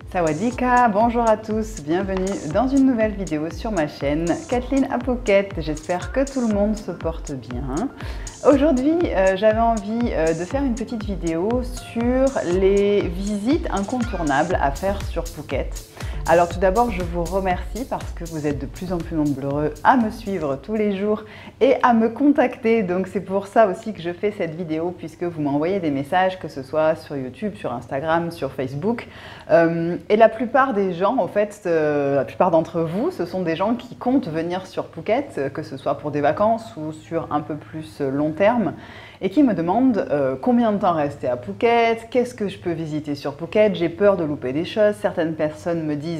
Sawadika, bonjour à tous, bienvenue dans une nouvelle vidéo sur ma chaîne Kathleen à Phuket. J'espère que tout le monde se porte bien. Aujourd'hui, j'avais envie de faire une petite vidéo sur les visites incontournables à faire sur Phuket. Alors tout d'abord, je vous remercie parce que vous êtes de plus en plus nombreux à me suivre tous les jours et à me contacter. Donc c'est pour ça aussi que je fais cette vidéo, puisque vous m'envoyez des messages, que ce soit sur YouTube, sur Instagram, sur Facebook. Et la plupart des gens, en fait, la plupart d'entre vous, ce sont des gens qui comptent venir sur Phuket, que ce soit pour des vacances ou sur un peu plus long terme, et qui me demandent combien de temps rester à Phuket, qu'est-ce que je peux visiter sur Phuket, j'ai peur de louper des choses. Certaines personnes me disent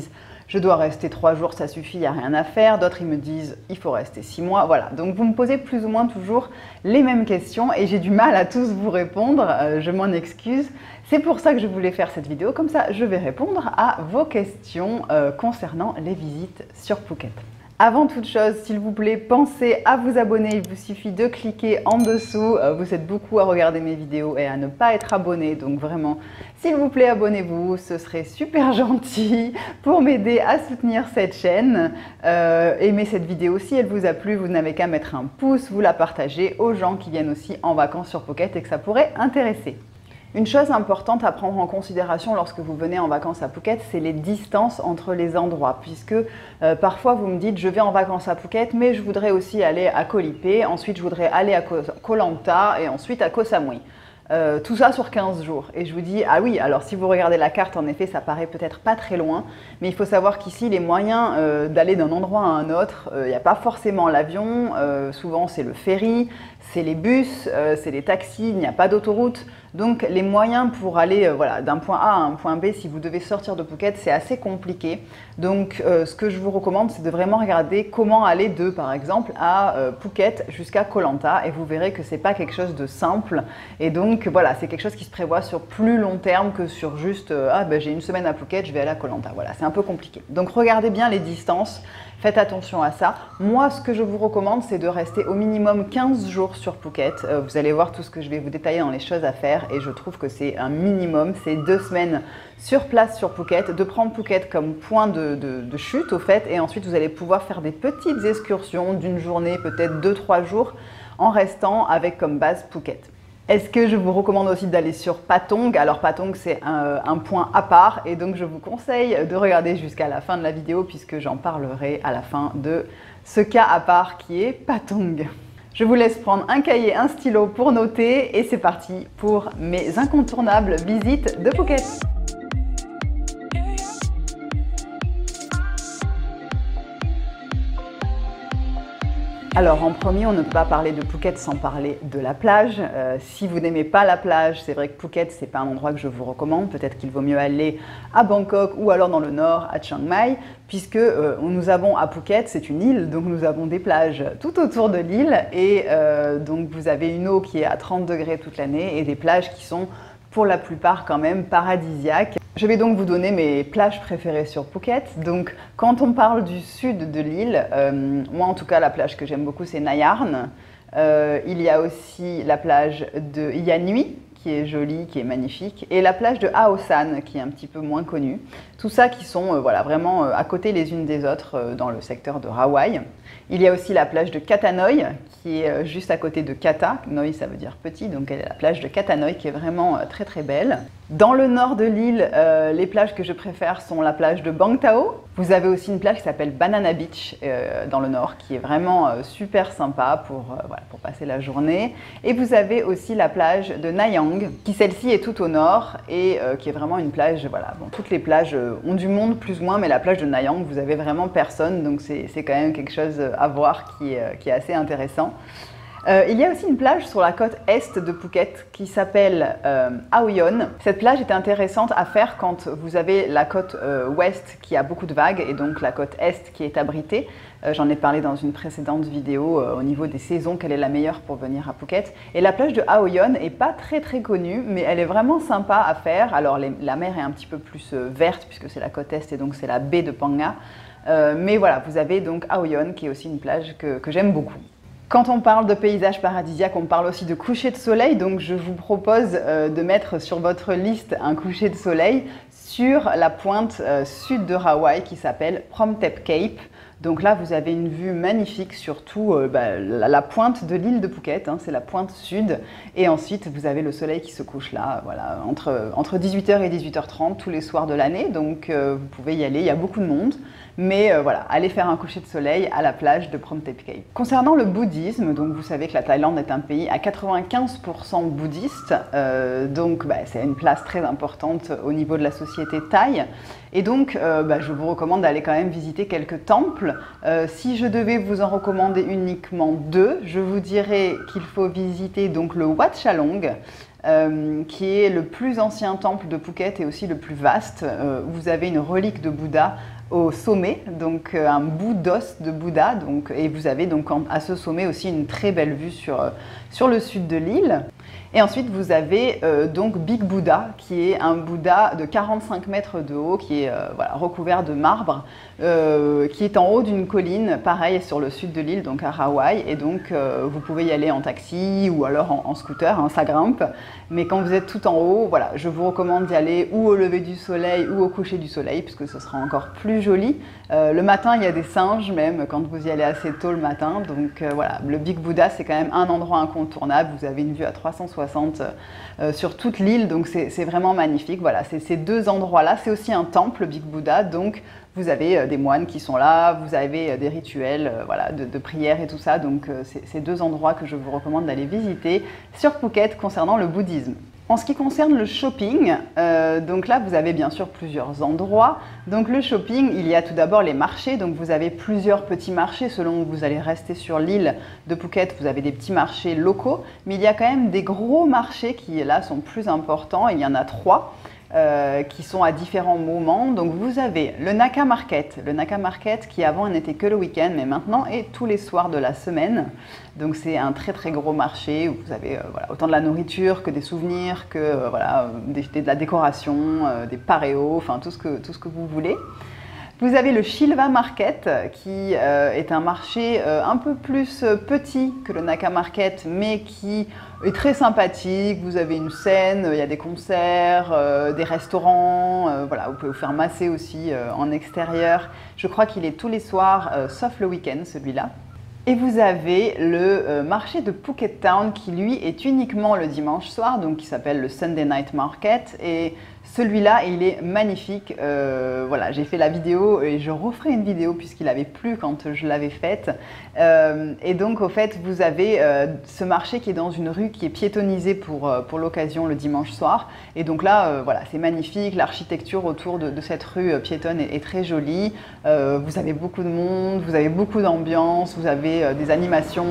je dois rester 3 jours, ça suffit, il n'y a rien à faire. D'autres, ils me disent il faut rester 6 mois. Voilà, donc vous me posez plus ou moins toujours les mêmes questions et j'ai du mal à tous vous répondre, je m'en excuse. C'est pour ça que je voulais faire cette vidéo, comme ça je vais répondre à vos questions concernant les visites sur Phuket. Avant toute chose, s'il vous plaît, pensez à vous abonner. Il vous suffit de cliquer en dessous. Vous êtes beaucoup à regarder mes vidéos et à ne pas être abonné. Donc vraiment, s'il vous plaît, abonnez-vous. Ce serait super gentil pour m'aider à soutenir cette chaîne. Aimez cette vidéo si elle vous a plu. Vous n'avez qu'à mettre un pouce, vous la partagez aux gens qui viennent aussi en vacances sur Phuket et que ça pourrait intéresser. Une chose importante à prendre en considération lorsque vous venez en vacances à Phuket, c'est les distances entre les endroits, puisque parfois vous me dites je vais en vacances à Phuket, mais je voudrais aussi aller à Koh Lipe, ensuite je voudrais aller à Koh Lanta et ensuite à Koh Samui. Tout ça sur 15 jours. Et je vous dis, ah oui, alors si vous regardez la carte, en effet, ça paraît peut-être pas très loin, mais il faut savoir qu'ici, les moyens d'aller d'un endroit à un autre, il n'y a pas forcément l'avion, souvent c'est le ferry, c'est les bus, c'est les taxis, il n'y a pas d'autoroute. Donc les moyens pour aller voilà, d'un point A à un point B, si vous devez sortir de Phuket, c'est assez compliqué. Donc ce que je vous recommande, c'est de vraiment regarder comment aller de, par exemple, à Phuket jusqu'à Koh Lanta, et vous verrez que c'est pas quelque chose de simple. Et donc voilà, c'est quelque chose qui se prévoit sur plus long terme que sur juste ah ben j'ai une semaine à Phuket, je vais aller à Koh Lanta. Voilà, c'est un peu compliqué. Donc regardez bien les distances. Faites attention à ça. Moi, ce que je vous recommande, c'est de rester au minimum 15 jours sur Phuket. Vous allez voir tout ce que je vais vous détailler dans les choses à faire et je trouve que c'est un minimum. C'est 2 semaines sur place sur Phuket, de prendre Phuket comme point de chute au fait, et ensuite vous allez pouvoir faire des petites excursions d'une journée, peut-être 2-3 jours, en restant avec comme base Phuket. Est-ce que je vous recommande aussi d'aller sur Patong? Alors Patong, c'est un point à part et donc je vous conseille de regarder jusqu'à la fin de la vidéo puisque j'en parlerai à la fin de ce cas à part qui est Patong. Je vous laisse prendre un cahier, un stylo pour noter et c'est parti pour mes incontournables visites de Phuket. Alors en premier, on ne peut pas parler de Phuket sans parler de la plage. Si vous n'aimez pas la plage, c'est vrai que Phuket, c'est pas un endroit que je vous recommande. Peut-être qu'il vaut mieux aller à Bangkok ou alors dans le nord, à Chiang Mai, puisque nous avons à Phuket, c'est une île, donc nous avons des plages tout autour de l'île et donc vous avez une eau qui est à 30 degrés toute l'année et des plages qui sont pour la plupart quand même paradisiaques. Je vais donc vous donner mes plages préférées sur Phuket. Donc quand on parle du sud de l'île, moi en tout cas la plage que j'aime beaucoup c'est Nai Arn. Il y a aussi la plage de Ia Nui qui est jolie, qui est magnifique, et la plage de Ao San qui est un petit peu moins connue. Tout ça qui sont voilà, vraiment à côté les unes des autres dans le secteur de Rawai. Il y a aussi la plage de Kata Noi qui est juste à côté de Kata. Noi ça veut dire petit, donc elle est la plage de Kata Noi qui est vraiment très très belle. Dans le nord de l'île, les plages que je préfère sont la plage de Bang Tao. Vous avez aussi une plage qui s'appelle Banana Beach dans le nord qui est vraiment super sympa pour, voilà, pour passer la journée. Et vous avez aussi la plage de Nai Ang qui celle-ci est tout au nord et qui est vraiment une plage, voilà, bon, toutes les plages ont du monde plus ou moins, mais la plage de Nai Ang, vous avez vraiment personne, donc c'est quand même quelque chose à voir qui est assez intéressant. Il y a aussi une plage sur la côte est de Phuket qui s'appelle Ao Yon. Cette plage est intéressante à faire quand vous avez la côte ouest qui a beaucoup de vagues et donc la côte est qui est abritée. J'en ai parlé dans une précédente vidéo au niveau des saisons, quelle est la meilleure pour venir à Phuket. Et la plage de Ao Yon n'est pas très connue, mais elle est vraiment sympa à faire. Alors la mer est un petit peu plus verte puisque c'est la côte est et donc c'est la baie de Phang Nga. Mais voilà, vous avez donc Ao Yon qui est aussi une plage que j'aime beaucoup. Quand on parle de paysage paradisiaque, on parle aussi de coucher de soleil, donc je vous propose de mettre sur votre liste un coucher de soleil sur la pointe sud de Hawaï qui s'appelle Promtep Cape. Donc là, vous avez une vue magnifique sur tout la pointe de l'île de Phuket, hein, c'est la pointe sud. Et ensuite, vous avez le soleil qui se couche là, voilà, entre 18h et 18h30 tous les soirs de l'année. Donc vous pouvez y aller, il y a beaucoup de monde. Mais voilà, allez faire un coucher de soleil à la plage de Promtep Cape. Concernant le bouddhisme, donc vous savez que la Thaïlande est un pays à 95% bouddhiste, donc c'est une place très importante au niveau de la société thaï. Et donc, je vous recommande d'aller quand même visiter quelques temples. Si je devais vous en recommander uniquement deux, je vous dirais qu'il faut visiter donc le Wat Chalong, qui est le plus ancien temple de Phuket et aussi le plus vaste. Vous avez une relique de Bouddha au sommet, donc un bout d'os de Bouddha, et vous avez donc à ce sommet aussi une très belle vue sur le sud de l'île. Et ensuite vous avez donc Big Buddha, qui est un Bouddha de 45 mètres de haut, qui est recouvert de marbre, qui est en haut d'une colline, pareil sur le sud de l'île, donc à Hawaï, et donc vous pouvez y aller en taxi ou alors en scooter, hein, ça grimpe. Mais quand vous êtes tout en haut, voilà, je vous recommande d'y aller ou au lever du soleil ou au coucher du soleil, puisque ce sera encore plus joli. Le matin, il y a des singes même quand vous y allez assez tôt le matin. Donc voilà, le Big Buddha, c'est quand même un endroit incontournable. Vous avez une vue à 360 sur toute l'île, donc c'est vraiment magnifique. Voilà, c'est ces deux endroits-là. C'est aussi un temple, le Big Buddha, donc vous avez des moines qui sont là, vous avez des rituels de prière et tout ça. Donc c'est deux endroits que je vous recommande d'aller visiter sur Phuket concernant le bouddhisme. En ce qui concerne le shopping, donc là vous avez bien sûr plusieurs endroits. Donc le shopping, il y a tout d'abord les marchés, donc vous avez plusieurs petits marchés selon où vous allez rester sur l'île de Phuket. Vous avez des petits marchés locaux, mais il y a quand même des gros marchés qui là sont plus importants. Il y en a 3. Qui sont à différents moments. Donc vous avez le Naka Market qui avant n'était que le week-end, mais maintenant est tous les soirs de la semaine. Donc c'est un très très gros marché où vous avez autant de la nourriture que des souvenirs, que de la décoration, des paréos, enfin tout ce que vous voulez. Vous avez le Shilva Market qui est un marché un peu plus petit que le Naka Market, mais qui est très sympathique. Vous avez une scène, il y a des concerts, des restaurants, vous pouvez vous faire masser aussi en extérieur. Je crois qu'il est tous les soirs, sauf le week-end celui-là. Et vous avez le marché de Phuket Town qui lui est uniquement le dimanche soir, donc qui s'appelle le Sunday Night Market. Et celui-là, il est magnifique. J'ai fait la vidéo et je referai une vidéo puisqu'il avait plu quand je l'avais faite. Et donc, au fait, vous avez ce marché qui est dans une rue qui est piétonnisée pour l'occasion le dimanche soir. Et donc là, c'est magnifique. L'architecture autour de cette rue piétonne est très jolie. Vous avez beaucoup de monde, vous avez beaucoup d'ambiance, vous avez des animations.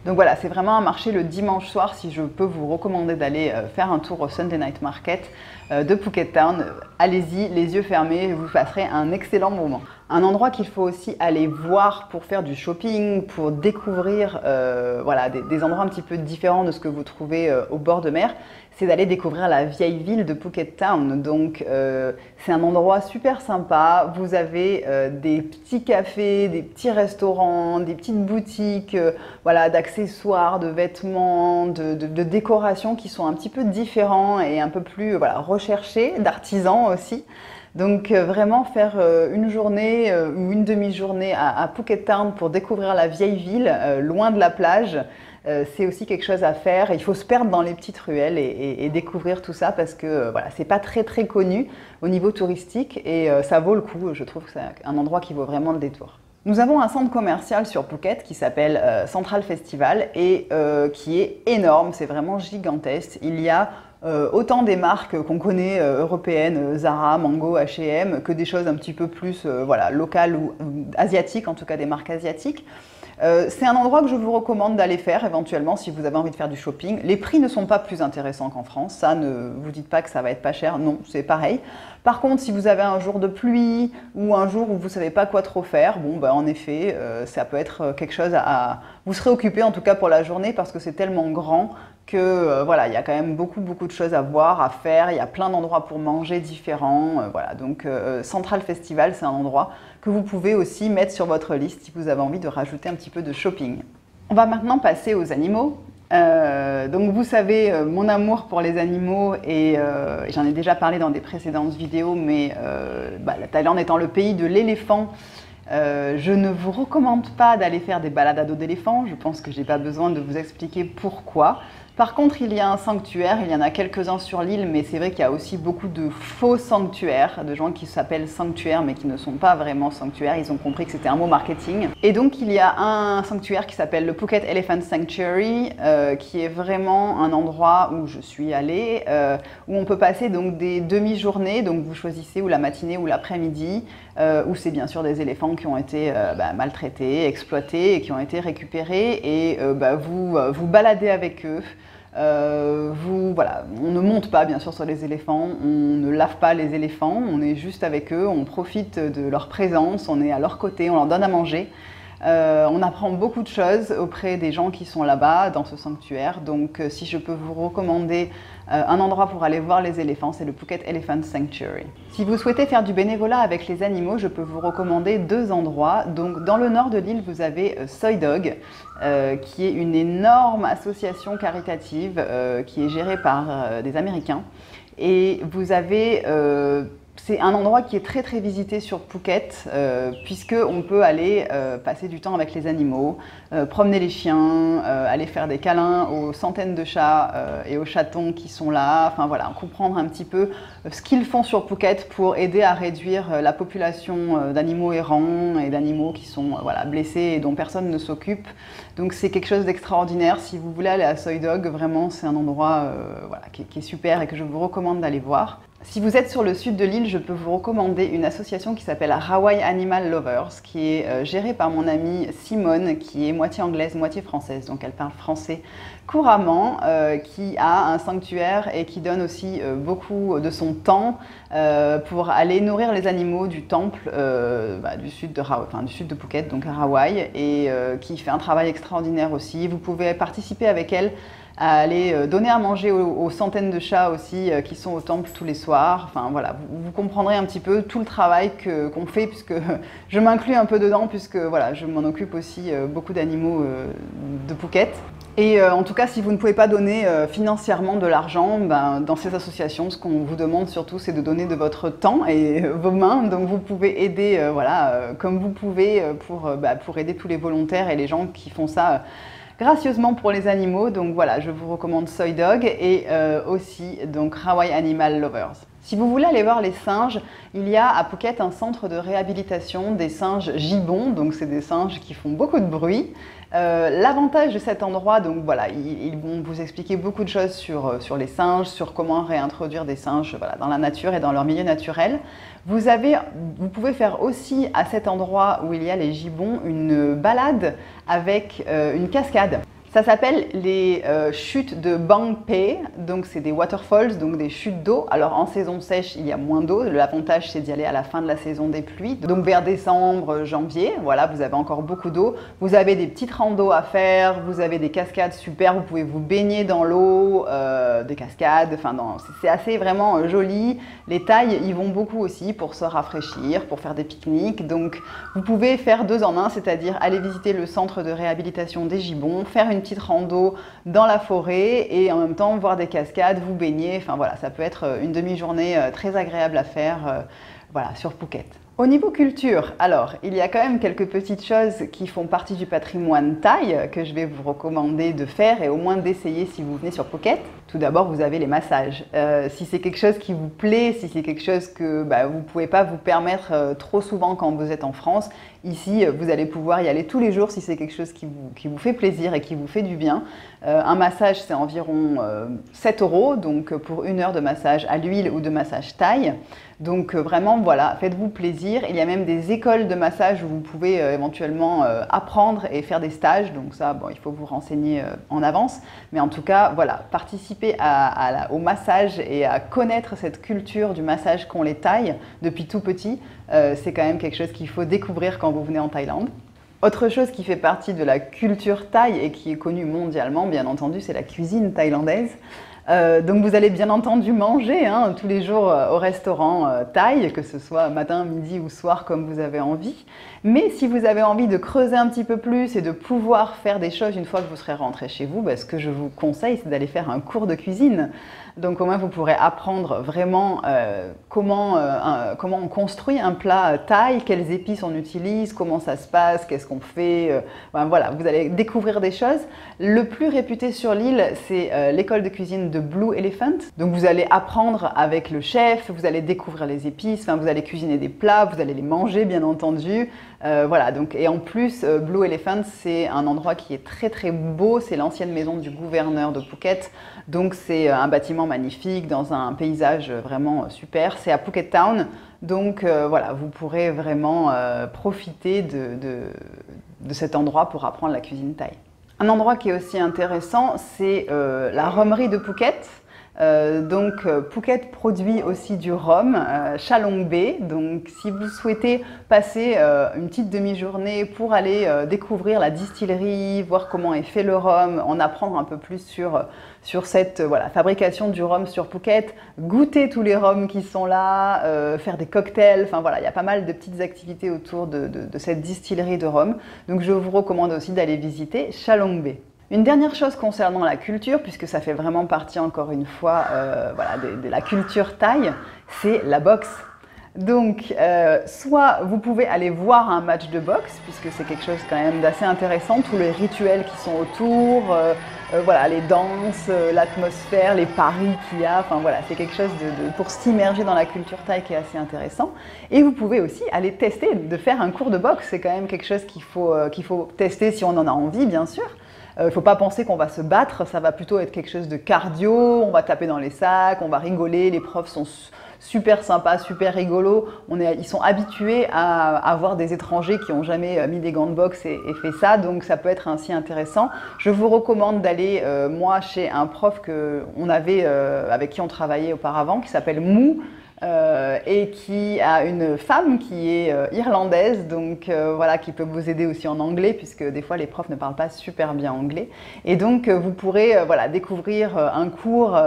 Donc voilà, c'est vraiment un marché le dimanche soir. Si je peux vous recommander d'aller faire un tour au Sunday Night Market de Phuket Town, allez-y, les yeux fermés, vous passerez un excellent moment. Un endroit qu'il faut aussi aller voir pour faire du shopping, pour découvrir des endroits un petit peu différents de ce que vous trouvez au bord de mer, c'est d'aller découvrir la vieille ville de Phuket Town. Donc c'est un endroit super sympa, vous avez des petits cafés, des petits restaurants, des petites boutiques d'accessoires, de vêtements, de décorations qui sont un petit peu différents et un peu plus recherchés, d'artisans aussi. Donc vraiment faire une journée ou une demi-journée à Phuket Town pour découvrir la vieille ville, loin de la plage, c'est aussi quelque chose à faire. Il faut se perdre dans les petites ruelles et découvrir tout ça parce que c'est pas très très connu au niveau touristique et ça vaut le coup. Je trouve que c'est un endroit qui vaut vraiment le détour. Nous avons un centre commercial sur Phuket qui s'appelle Central Festival et qui est énorme, c'est vraiment gigantesque. Il y a autant des marques qu'on connaît européennes, Zara, Mango, H&M, que des choses un petit peu plus locales ou asiatiques, en tout cas des marques asiatiques. C'est un endroit que je vous recommande d'aller faire éventuellement si vous avez envie de faire du shopping. Les prix ne sont pas plus intéressants qu'en France, ça ne vous dites pas que ça va être pas cher, non, c'est pareil. Par contre, si vous avez un jour de pluie ou un jour où vous ne savez pas quoi trop faire, en effet, ça peut être quelque chose à... Vous serez occupé en tout cas pour la journée parce que c'est tellement grand que il y a quand même beaucoup de choses à voir, à faire, il y a plein d'endroits pour manger différents, donc Central Festival, c'est un endroit que vous pouvez aussi mettre sur votre liste si vous avez envie de rajouter un petit peu de shopping. On va maintenant passer aux animaux. Donc vous savez mon amour pour les animaux et j'en ai déjà parlé dans des précédentes vidéos, mais la Thaïlande étant le pays de l'éléphant, je ne vous recommande pas d'aller faire des balades à dos d'éléphant. Je pense que je n'ai pas besoin de vous expliquer pourquoi. Par contre, il y a un sanctuaire, il y en a quelques-uns sur l'île, mais c'est vrai qu'il y a aussi beaucoup de faux sanctuaires, de gens qui s'appellent sanctuaires mais qui ne sont pas vraiment sanctuaires. Ils ont compris que c'était un mot marketing. Et donc il y a un sanctuaire qui s'appelle le Phuket Elephant Sanctuary, qui est vraiment un endroit où je suis allée, où on peut passer donc des demi-journées, donc vous choisissez ou la matinée ou l'après-midi, où c'est bien sûr des éléphants qui ont été maltraités, exploités et qui ont été récupérés, et vous baladez avec eux. Voilà, on ne monte pas bien sûr sur les éléphants, on ne lave pas les éléphants, on est juste avec eux, on profite de leur présence, on est à leur côté, on leur donne à manger. On apprend beaucoup de choses auprès des gens qui sont là-bas dans ce sanctuaire. Donc si je peux vous recommander un endroit pour aller voir les éléphants, c'est le Phuket Elephant Sanctuary. Si vous souhaitez faire du bénévolat avec les animaux, je peux vous recommander deux endroits. Donc dans le nord de l'île, vous avez Soy Dog, qui est une énorme association caritative qui est gérée par des Américains. Et vous avez c'est un endroit qui est très très visité sur Phuket, puisqu'on peut aller passer du temps avec les animaux, promener les chiens, aller faire des câlins aux centaines de chats et aux chatons qui sont là, enfin voilà, comprendre un petit peu ce qu'ils font sur Phuket pour aider à réduire la population d'animaux errants et d'animaux qui sont blessés et dont personne ne s'occupe. Donc c'est quelque chose d'extraordinaire. Si vous voulez aller à Soy Dog, vraiment c'est un endroit qui est super et que je vous recommande d'aller voir. Si vous êtes sur le sud de l'île, je peux vous recommander une association qui s'appelle Hawaii Animal Lovers, qui est gérée par mon amie Simone, qui est moitié anglaise, moitié française, donc elle parle français couramment, qui a un sanctuaire et qui donne aussi beaucoup de son temps pour aller nourrir les animaux du temple du sud de Phuket, donc à Hawaï, et qui fait un travail extraordinaire aussi. Vous pouvez participer avec elle à aller donner à manger aux centaines de chats aussi qui sont au temple tous les soirs. Enfin voilà, vous comprendrez un petit peu tout le travail qu'on fait, puisque je m'inclus un peu dedans, puisque voilà, je m'en occupe aussi beaucoup d'animaux de Phuket. Et en tout cas, si vous ne pouvez pas donner financièrement de l'argent, dans ces associations, ce qu'on vous demande surtout, c'est de donner de votre temps et vos mains. Donc vous pouvez aider comme vous pouvez pour aider tous les volontaires et les gens qui font ça gracieusement pour les animaux. Donc voilà, je vous recommande Soy Dog et aussi donc Hawaii Animal Lovers. Si vous voulez aller voir les singes, il y a à Phuket un centre de réhabilitation des singes gibbons, donc c'est des singes qui font beaucoup de bruit. L'avantage de cet endroit, donc voilà, ils vont vous expliquer beaucoup de choses sur les singes, sur comment réintroduire des singes dans la nature et dans leur milieu naturel. Vous pouvez faire aussi à cet endroit où il y a les gibbons une balade avec une cascade. Ça s'appelle les chutes de Bang Pe, donc c'est des waterfalls, donc des chutes d'eau. Alors en saison sèche, il y a moins d'eau. L'avantage, c'est d'y aller à la fin de la saison des pluies. Donc vers décembre, janvier, voilà, vous avez encore beaucoup d'eau. Vous avez des petites randos à faire, vous avez des cascades super, vous pouvez vous baigner dans l'eau, des cascades, enfin c'est assez vraiment joli. Les Thaïs y vont beaucoup aussi pour se rafraîchir, pour faire des pique-niques. Donc vous pouvez faire deux en un, c'est-à-dire aller visiter le centre de réhabilitation des gibbons, faire une petite rando dans la forêt et en même temps voir des cascades, vous baigner. Enfin voilà, ça peut être une demi-journée très agréable à faire sur Phuket. Au niveau culture, alors, il y a quand même quelques petites choses qui font partie du patrimoine thaï que je vais vous recommander de faire et au moins d'essayer si vous venez sur Phuket. Tout d'abord, vous avez les massages. Si c'est quelque chose qui vous plaît, si c'est quelque chose que vous ne pouvez pas vous permettre trop souvent quand vous êtes en France, ici, vous allez pouvoir y aller tous les jours si c'est quelque chose qui vous fait plaisir et qui vous fait du bien. Un massage, c'est environ 7 €, donc pour 1 heure de massage à l'huile ou de massage thaï. Donc vraiment, voilà, faites-vous plaisir. Il y a même des écoles de massage où vous pouvez éventuellement apprendre et faire des stages. Donc ça, bon, il faut vous renseigner en avance. Mais en tout cas, voilà, participer au massage et à connaître cette culture du massage qu'ont les Thaïs depuis tout petit, c'est quand même quelque chose qu'il faut découvrir quand vous venez en Thaïlande. Autre chose qui fait partie de la culture thaï et qui est connue mondialement, bien entendu, c'est la cuisine thaïlandaise. Donc vous allez bien entendu manger tous les jours au restaurant thaï, que ce soit matin, midi ou soir comme vous avez envie. Mais si vous avez envie de creuser un petit peu plus et de pouvoir faire des choses une fois que vous serez rentré chez vous, ce que je vous conseille, c'est d'aller faire un cours de cuisine. Donc au moins vous pourrez apprendre vraiment comment on construit un plat thaï, quelles épices on utilise, comment ça se passe, qu'est-ce qu'on fait. Voilà, vous allez découvrir des choses. Le plus réputé sur l'île, c'est l'école de cuisine de Blue Elephant. Donc vous allez apprendre avec le chef, vous allez découvrir les épices, vous allez cuisiner des plats, vous allez les manger bien entendu. Voilà, donc, et en plus, Blue Elephant, c'est un endroit qui est très très beau, c'est l'ancienne maison du gouverneur de Phuket, donc c'est un bâtiment magnifique dans un paysage vraiment super, c'est à Phuket Town, donc voilà, vous pourrez vraiment profiter de cet endroit pour apprendre la cuisine thaï. Un endroit qui est aussi intéressant, c'est la rhumerie de Phuket. Phuket produit aussi du rhum, Chalong Bay. Donc si vous souhaitez passer une petite demi-journée pour aller découvrir la distillerie, voir comment est fait le rhum, en apprendre un peu plus sur cette fabrication du rhum sur Phuket, goûter tous les rhums qui sont là, faire des cocktails, il y a pas mal de petites activités autour de cette distillerie de rhum. Donc je vous recommande aussi d'aller visiter Chalong Bay. Une dernière chose concernant la culture, puisque ça fait vraiment partie encore une fois de la culture thaï, c'est la boxe. Donc, soit vous pouvez aller voir un match de boxe, puisque c'est quelque chose quand même d'assez intéressant, tous les rituels qui sont autour, les danses, l'atmosphère, les paris qu'il y a, c'est quelque chose pour s'immerger dans la culture thaï qui est assez intéressant. Et vous pouvez aussi aller tester, de faire un cours de boxe, c'est quand même quelque chose qu'il faut tester si on en a envie, bien sûr. Il ne faut pas penser qu'on va se battre, ça va plutôt être quelque chose de cardio, on va taper dans les sacs, on va rigoler, les profs sont super sympas, super rigolos. Ils sont habitués à avoir des étrangers qui n'ont jamais mis des gants de boxe et fait ça, donc ça peut être ainsi intéressant. Je vous recommande d'aller, moi, chez un prof avec qui on travaillait auparavant, qui s'appelle Mou, et qui a une femme qui est irlandaise, donc qui peut vous aider aussi en anglais, puisque des fois les profs ne parlent pas super bien anglais. Et donc vous pourrez découvrir un cours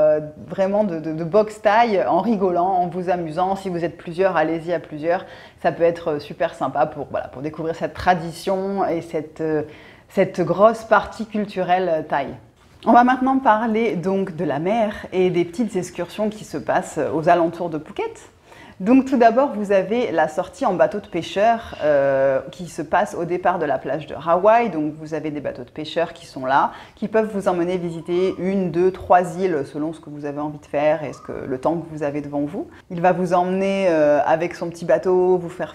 vraiment de boxe thaï en rigolant, en vous amusant. Si vous êtes plusieurs, allez-y à plusieurs. Ça peut être super sympa pour découvrir cette tradition et cette grosse partie culturelle thaï. On va maintenant parler donc de la mer et des petites excursions qui se passent aux alentours de Phuket. Donc tout d'abord, vous avez la sortie en bateau de pêcheurs qui se passe au départ de la plage de Rawai. Donc vous avez des bateaux de pêcheurs qui sont là, qui peuvent vous emmener visiter 1, 2, 3 îles selon ce que vous avez envie de faire et le temps que vous avez devant vous. Il va vous emmener avec son petit bateau, vous faire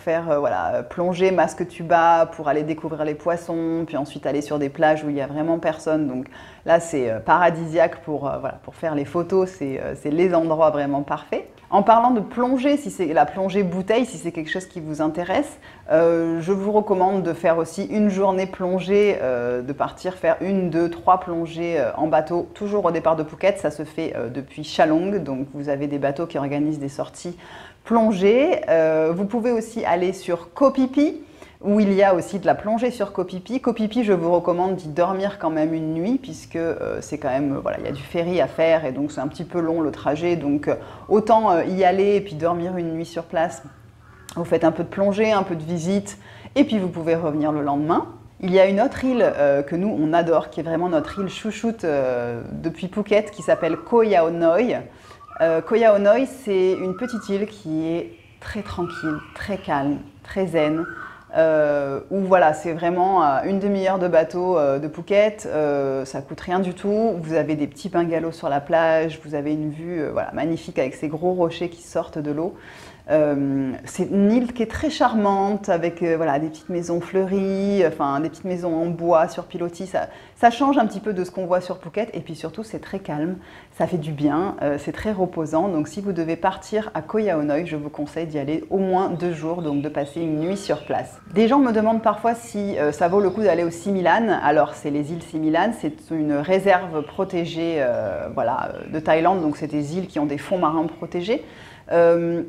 plonger masque tuba pour aller découvrir les poissons, puis ensuite aller sur des plages où il n'y a vraiment personne. Donc là, c'est paradisiaque pour faire les photos, c'est les endroits vraiment parfaits. En parlant de plongée, si c'est la plongée bouteille, si c'est quelque chose qui vous intéresse, je vous recommande de faire aussi une journée plongée, de partir faire 1, 2, 3 plongées en bateau, toujours au départ de Phuket. Ça se fait depuis Chalong, donc vous avez des bateaux qui organisent des sorties plongées. Vous pouvez aussi aller sur Koh Phi Phi, où il y a aussi de la plongée sur Koh Phi Phi. Koh Phi Phi, je vous recommande d'y dormir quand même une nuit, puisque c'est quand même, il y a du ferry à faire et donc c'est un petit peu long le trajet, donc autant y aller et puis dormir une nuit sur place. Vous faites un peu de plongée, un peu de visite, et puis vous pouvez revenir le lendemain. Il y a une autre île que nous, on adore, qui est vraiment notre île chouchoute depuis Phuket, qui s'appelle Koh Yao Noi. Koh Yao Noi, c'est une petite île qui est très tranquille, très calme, très zen, où c'est vraiment une demi-heure de bateau de Phuket, ça coûte rien du tout, vous avez des petits bungalows sur la plage, vous avez une vue magnifique avec ces gros rochers qui sortent de l'eau. C'est une île qui est très charmante avec des petites maisons fleuries, des petites maisons en bois sur pilotis. Ça change un petit peu de ce qu'on voit sur Phuket et puis surtout c'est très calme, ça fait du bien, c'est très reposant. Donc si vous devez partir à Koh Yao Noi, je vous conseille d'y aller au moins 2 jours, donc de passer une nuit sur place. Des gens me demandent parfois si ça vaut le coup d'aller au Similan. Alors c'est les îles Similan, c'est une réserve protégée de Thaïlande, donc c'est des îles qui ont des fonds marins protégés.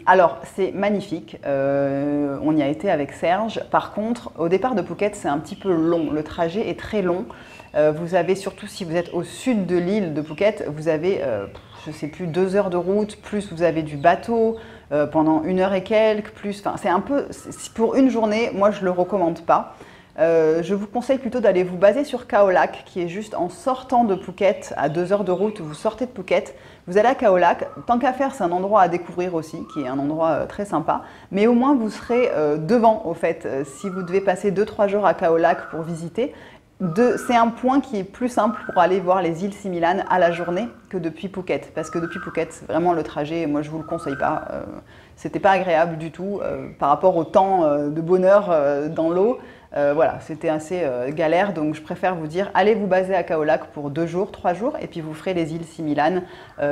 Alors c'est magnifique, on y a été avec Serge. Par contre, au départ de Phuket, c'est un petit peu long, le trajet est très long. Vous avez surtout si vous êtes au sud de l'île de Phuket, vous avez, je ne sais plus, 2 heures de route, plus vous avez du bateau pendant 1 heure et quelques, plus, enfin c'est un peu, pour une journée, moi je ne le recommande pas. Je vous conseille plutôt d'aller vous baser sur Khao Lak, qui est juste en sortant de Phuket, à 2 heures de route, vous sortez de Phuket, vous allez à Khao Lak. Tant qu'à faire, c'est un endroit à découvrir aussi, qui est un endroit très sympa, mais au moins vous serez devant, au fait, si vous devez passer 2-3 jours à Khao Lak pour visiter. C'est un point qui est plus simple pour aller voir les îles Similan à la journée que depuis Phuket, parce que depuis Phuket, c'est vraiment le trajet, moi je vous le conseille pas, c'était pas agréable du tout par rapport au temps de bonheur dans l'eau. Voilà, c'était assez galère, donc je préfère vous dire, allez vous baser à Khao Lak pour 2 jours, 3 jours, et puis vous ferez les îles Similan.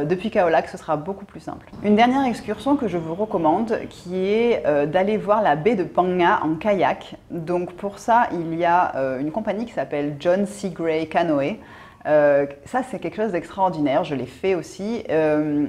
Depuis Khao Lak, ce sera beaucoup plus simple. Une dernière excursion que je vous recommande, qui est d'aller voir la baie de Phang Nga en kayak. Donc pour ça, il y a une compagnie qui s'appelle John C. Gray Canoe. Ça, c'est quelque chose d'extraordinaire, je l'ai fait aussi.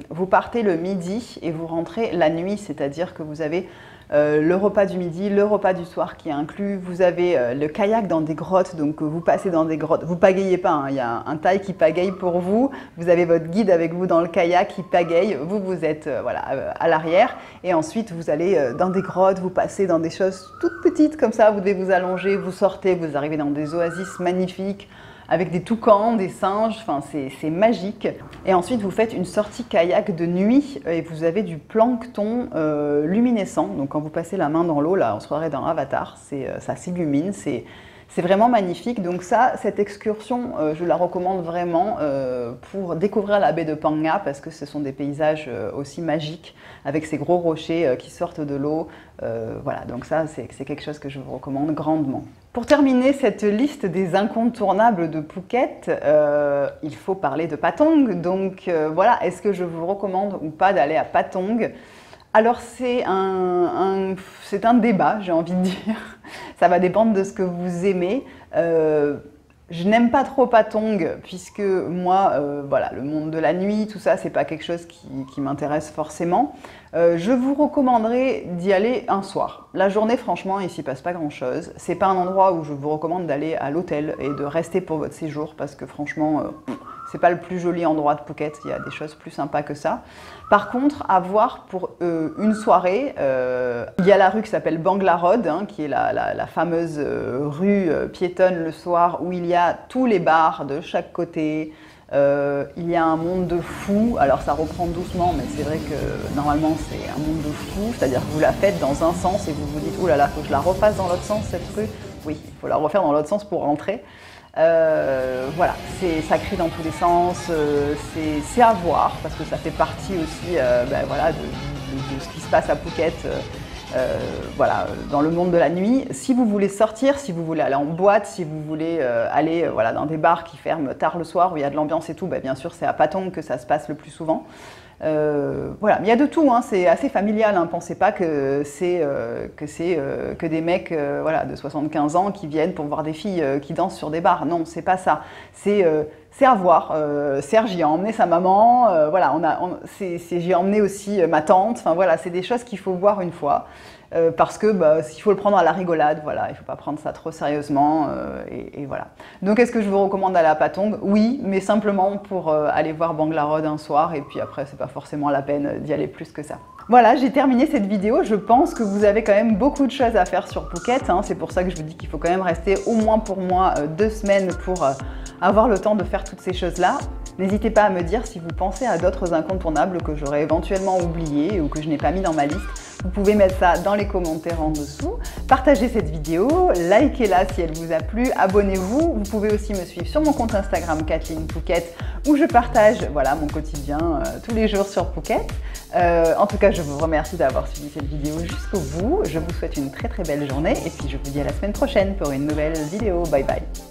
Vous partez le midi et vous rentrez la nuit, c'est-à-dire que vous avez le repas du midi, le repas du soir qui est inclus. Vous avez le kayak dans des grottes, donc vous passez dans des grottes. Vous pagayez pas, hein, il y a un Thaï qui pagaye pour vous. Vous avez votre guide avec vous dans le kayak qui pagaye. Vous êtes voilà, à l'arrière. Et ensuite, vous allez dans des grottes, vous passez dans des choses toutes petites comme ça. Vous devez vous allonger, vous sortez, vous arrivez dans des oasis magnifiques, avec des toucans, des singes, enfin c'est magique. Et ensuite vous faites une sortie kayak de nuit et vous avez du plancton luminescent. Donc quand vous passez la main dans l'eau, là on se croirait dans Avatar, ça s'illumine, c'est vraiment magnifique. Donc ça, cette excursion, je la recommande vraiment pour découvrir la baie de Phang Nga parce que ce sont des paysages aussi magiques avec ces gros rochers qui sortent de l'eau. Voilà, donc ça c'est quelque chose que je vous recommande grandement. Pour terminer cette liste des incontournables de Phuket, il faut parler de Patong. Donc voilà, est-ce que je vous recommande ou pas d'aller à Patong? Alors c'est un débat, j'ai envie de dire. Ça va dépendre de ce que vous aimez. Je n'aime pas trop Patong puisque moi, voilà, le monde de la nuit, tout ça, c'est pas quelque chose qui m'intéresse forcément. Je vous recommanderais d'y aller un soir. La journée, franchement, il s'y passe pas grand-chose. C'est pas un endroit où je vous recommande d'aller à l'hôtel et de rester pour votre séjour parce que franchement, c'est pas le plus joli endroit de Phuket. Il y a des choses plus sympas que ça. Par contre, à voir pour une soirée, il y a la rue qui s'appelle Bangla Road, hein, qui est la fameuse rue piétonne le soir où il y a tous les bars de chaque côté. Il y a un monde de fous, alors ça reprend doucement, mais c'est vrai que normalement c'est un monde de fous, c'est-à-dire que vous la faites dans un sens et vous vous dites « Oh là là, faut que je la refasse dans l'autre sens cette rue ». Oui, il faut la refaire dans l'autre sens pour rentrer. Voilà, ça crie dans tous les sens, c'est à voir parce que ça fait partie aussi ben voilà, de ce qui se passe à Phuket. Voilà, dans le monde de la nuit. Si vous voulez sortir, si vous voulez aller en boîte, si vous voulez aller voilà, dans des bars qui ferment tard le soir où il y a de l'ambiance et tout, bah, bien sûr c'est à Patong que ça se passe le plus souvent. Voilà, mais il y a de tout, hein, c'est assez familial, hein, pensez pas que c'est que des mecs voilà, de 75 ans qui viennent pour voir des filles qui dansent sur des bars. Non, c'est pas ça. C'est à voir. Serge y a emmené sa maman, voilà, j'y ai emmené aussi ma tante, enfin voilà, c'est des choses qu'il faut voir une fois. Parce que bah, il faut le prendre à la rigolade, voilà, il ne faut pas prendre ça trop sérieusement, et voilà. Donc est-ce que je vous recommande d'aller à Patong? Oui, mais simplement pour aller voir Bangla Road un soir, et puis après c'est pas forcément la peine d'y aller plus que ça. Voilà, j'ai terminé cette vidéo. Je pense que vous avez quand même beaucoup de choses à faire sur Phuket, hein. C'est pour ça que je vous dis qu'il faut quand même rester au moins pour moi 2 semaines pour avoir le temps de faire toutes ces choses-là. N'hésitez pas à me dire si vous pensez à d'autres incontournables que j'aurais éventuellement oubliés ou que je n'ai pas mis dans ma liste. Vous pouvez mettre ça dans les commentaires en dessous. Partagez cette vidéo, likez-la si elle vous a plu, abonnez-vous. Vous pouvez aussi me suivre sur mon compte Instagram Kathleen Phuket où je partage voilà, mon quotidien tous les jours sur Phuket. En tout cas, je vous remercie d'avoir suivi cette vidéo jusqu'au bout. Je vous souhaite une très belle journée et puis je vous dis à la semaine prochaine pour une nouvelle vidéo. Bye bye!